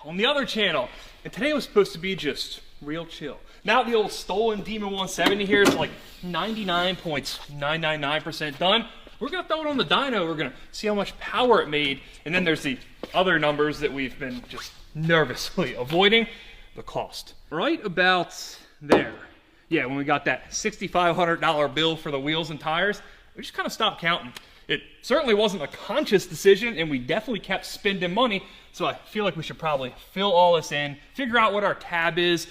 on the other channel. And today was supposed to be just real chill. Now the old stolen Demon 170 here is like 99.999% done. We're gonna throw it on the dyno, we're gonna see how much power it made, and then there's the other numbers that we've been just nervously avoiding, the cost. Right about there. Yeah, when we got that $6,500 bill for the wheels and tires, we just kind of stopped counting. It certainly wasn't a conscious decision, and we definitely kept spending money, so I feel like we should probably fill all this in, figure out what our tab is.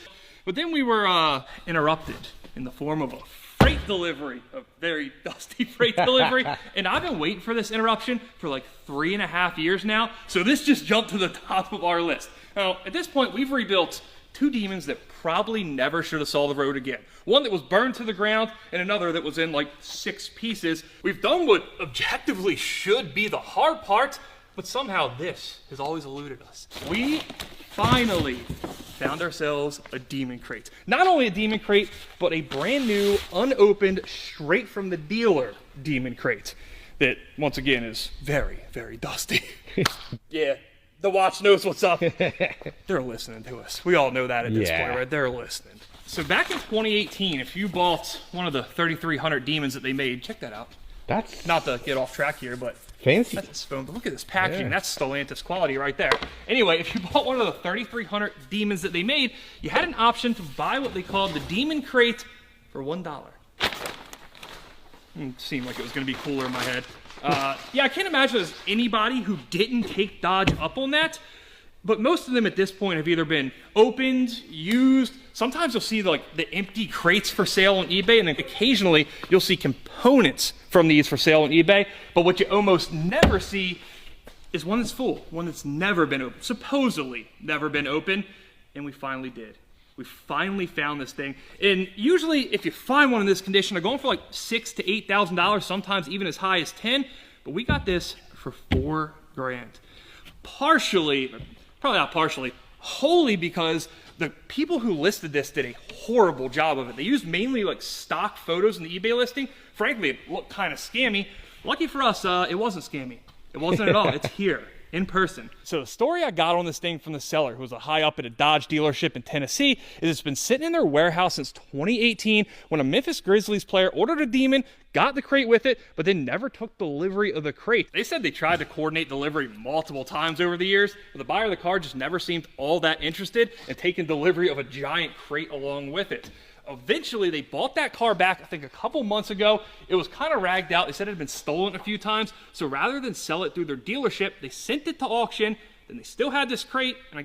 But then we were interrupted in the form of a freight delivery, a very dusty freight delivery. And I've been waiting for this interruption for like 3.5 years now, so this just jumped to the top of our list. Now, at this point, we've rebuilt 2 Demons that probably never should have saw the road again. One that was burned to the ground, and another that was in like 6 pieces. We've done what objectively should be the hard part, but somehow this has always eluded us. We finally found ourselves a Demon crate. Not only a Demon crate, but a brand new, unopened, straight from the dealer Demon crate that, once again, is very, very dusty. Yeah. The watch knows what's up. They're listening to us. We all know that at this point, right? They're listening. So back in 2018, if you bought one of the 3,300 Demons that they made, check that out. That's not to get off track here, but fancy. That's a spoon. But look at this packaging. That's Stellantis quality right there. Anyway, if you bought one of the 3,300 Demons that they made, you had an option to buy what they called the Demon crate for $1. Seemed like it was going to be cooler in my head. Yeah, I can't imagine there's anybody who didn't take Dodge up on that, but most of them at this point have either been opened, used. Sometimes you'll see the empty crates for sale on eBay, and then occasionally you'll see components from these for sale on eBay, but what you almost never see is one that's full, one that's never been opened, supposedly never been opened, and we finally did. We finally found this thing. And usually if you find one in this condition, they're going for like $6,000 to $8,000, sometimes even as high as 10, but we got this for $4 grand. Partially, probably not partially, wholly because the people who listed this did a horrible job of it. They used mainly like stock photos in the eBay listing. Frankly, it looked kind of scammy. Lucky for us, it wasn't scammy. It wasn't at all. It's here. In person. So the story I got on this thing from the seller, who was a high up at a Dodge dealership in Tennessee, is it's been sitting in their warehouse since 2018 when a Memphis Grizzlies player ordered a Demon, got the crate with it, but then never took delivery of the crate. They said they tried to coordinate delivery multiple times over the years, but the buyer of the car just never seemed all that interested in taking delivery of a giant crate along with it. Eventually, they bought that car back, I think a couple months ago. It was kind of ragged out. They said it had been stolen a few times. So rather than sell it through their dealership, they sent it to auction. Then they still had this crate, and I